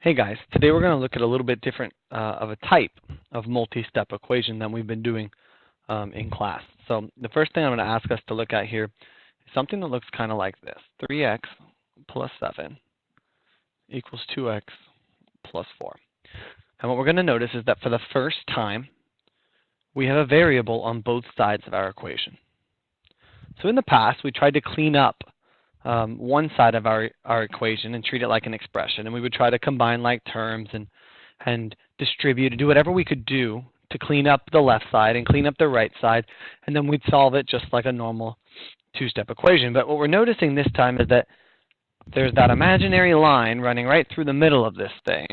Hey guys, today we're going to look at a little bit different of a type of multi-step equation than we've been doing in class. So the first thing I'm going to ask us to look at here is something that looks kind of like this. 3x plus 7 equals 2x plus 4. And what we're going to notice is that for the first time, we have a variable on both sides of our equation. So in the past, we tried to clean up one side of our equation and treat it like an expression. And we would try to combine like terms and distribute and do whatever we could do to clean up the left side and clean up the right side. And then we'd solve it just like a normal two-step equation. But what we're noticing this time is that there's that imaginary line running right through the middle of this thing.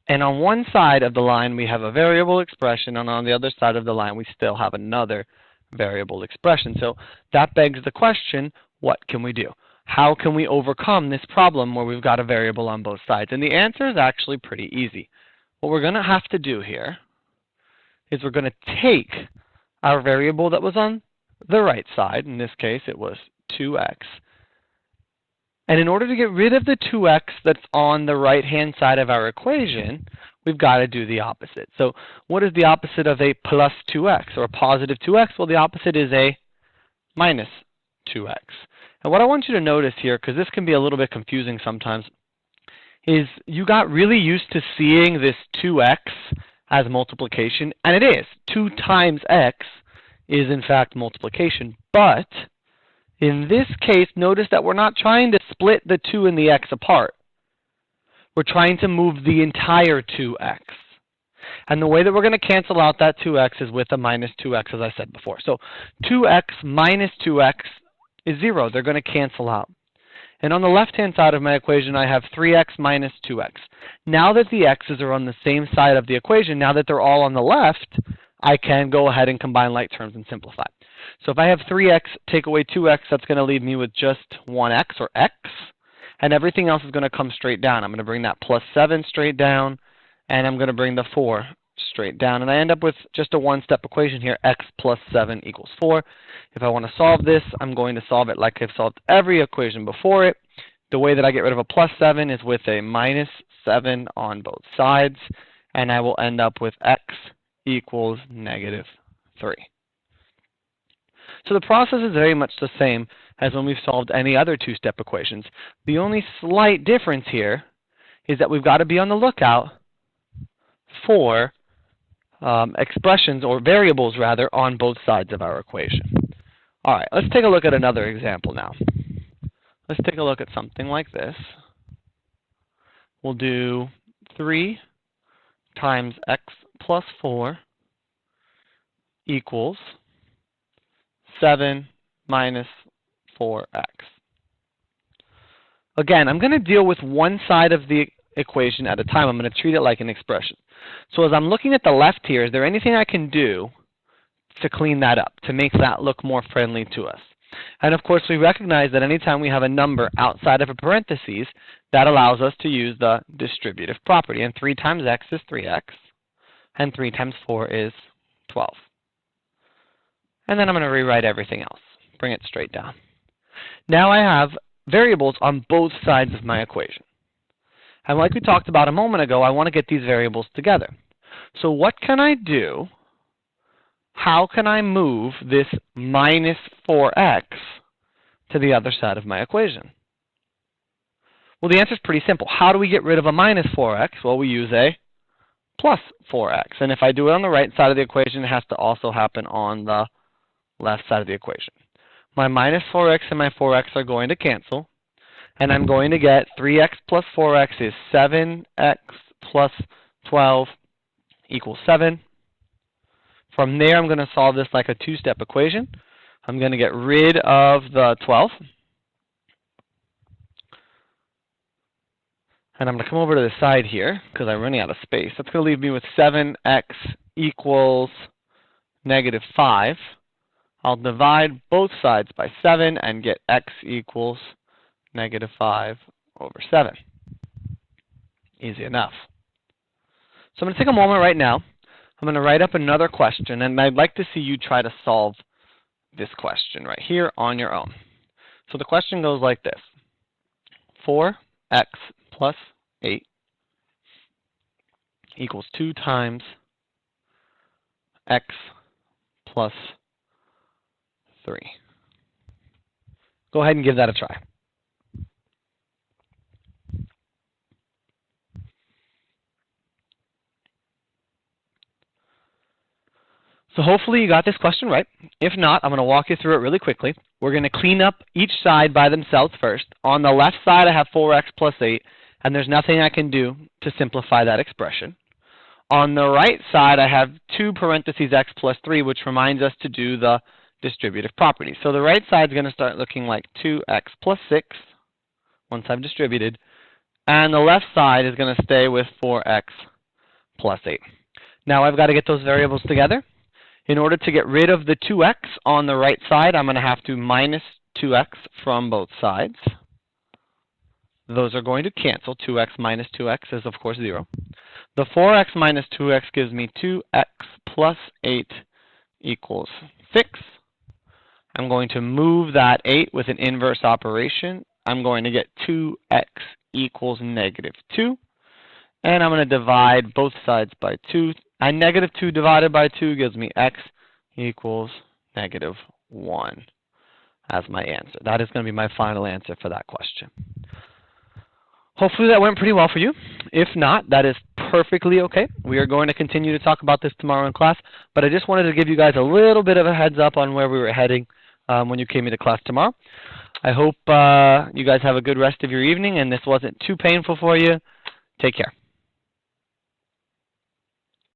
And on one side of the line, we have a variable expression, and on the other side of the line, we still have another variable expression. So that begs the question, what can we do? How can we overcome this problem where we've got a variable on both sides? And the answer is actually pretty easy. What we're going to have to do here is we're going to take our variable that was on the right side, in this case it was 2x, and in order to get rid of the 2x that's on the right-hand side of our equation, we've got to do the opposite. So what is the opposite of a plus 2x or a positive 2x? Well, the opposite is a minus 2x. And what I want you to notice here, because this can be a little bit confusing sometimes, is you got really used to seeing this 2x as multiplication, and it is. 2 times x is in fact multiplication, but in this case, notice that we're not trying to split the 2 and the x apart. We're trying to move the entire 2x. And the way that we're going to cancel out that 2x is with a minus 2x, as I said before. So 2x minus 2x is 0. They're going to cancel out. And on the left-hand side of my equation, I have 3x minus 2x. Now that the x's are on the same side of the equation, now that they're all on the left, I can go ahead and combine like terms and simplify. So if I have 3x take away 2x, that's going to leave me with just 1x or x. And everything else is going to come straight down. I'm going to bring that plus 7 straight down, and I'm going to bring the 4 straight down. And I end up with just a one-step equation here, x plus 7 equals 4. If I want to solve this, I'm going to solve it like I've solved every equation before it. The way that I get rid of a plus 7 is with a minus 7 on both sides, and I will end up with x equals negative 3. So the process is very much the same as when we've solved any other two-step equations. The only slight difference here is that we've got to be on the lookout for expressions, or variables rather, on both sides of our equation. All right, let's take a look at another example now. Let's take a look at something like this. We'll do 3 times x plus 4 equals 7 minus 4x. Again, I'm going to deal with one side of the equation at a time. I'm going to treat it like an expression. So as I'm looking at the left here, is there anything I can do to clean that up, to make that look more friendly to us? And of course, we recognize that anytime we have a number outside of a parentheses, that allows us to use the distributive property. And 3 times x is 3x, and 3 times 4 is 12. And then I'm going to rewrite everything else, bring it straight down. Now I have variables on both sides of my equation. And like we talked about a moment ago, I want to get these variables together. So what can I do? How can I move this minus 4x to the other side of my equation? Well, the answer is pretty simple. How do we get rid of a minus 4x? Well, we use a plus 4x. And if I do it on the right side of the equation, it has to also happen on the left side of the equation. My minus 4x and my 4x are going to cancel, and I'm going to get 3x plus 4x is 7x plus 12 equals 7. From there, I'm going to solve this like a two-step equation. I'm going to get rid of the 12, and I'm going to come over to the side here because I'm running out of space. That's going to leave me with 7x equals negative 5. I'll divide both sides by 7 and get x equals negative 5 over 7. Easy enough. So I'm going to take a moment right now. I'm going to write up another question, and I'd like to see you try to solve this question right here on your own. So the question goes like this. 4x plus 8 equals 2 times x plus 3. Go ahead and give that a try. So hopefully you got this question right. If not, I'm going to walk you through it really quickly. We're going to clean up each side by themselves first. On the left side, I have 4x plus 8, and there's nothing I can do to simplify that expression. On the right side, I have 2 parentheses x plus 3, which reminds us to do the distributive property. So the right side is going to start looking like 2x plus 6 once I've distributed, and the left side is going to stay with 4x plus 8. Now I've got to get those variables together. In order to get rid of the 2x on the right side, I'm going to have to minus 2x from both sides. Those are going to cancel. 2x minus 2x is, of course, 0. The 4x minus 2x gives me 2x plus 8 equals 6. I'm going to move that 8 with an inverse operation. I'm going to get 2x equals negative 2. And I'm going to divide both sides by 2. And negative 2 divided by 2 gives me x equals negative 1 as my answer. That is going to be my final answer for that question. Hopefully that went pretty well for you. If not, that is perfectly okay. We are going to continue to talk about this tomorrow in class, but I just wanted to give you guys a little bit of a heads up on where we were heading when you came into class tomorrow. I hope you guys have a good rest of your evening and this wasn't too painful for you. Take care.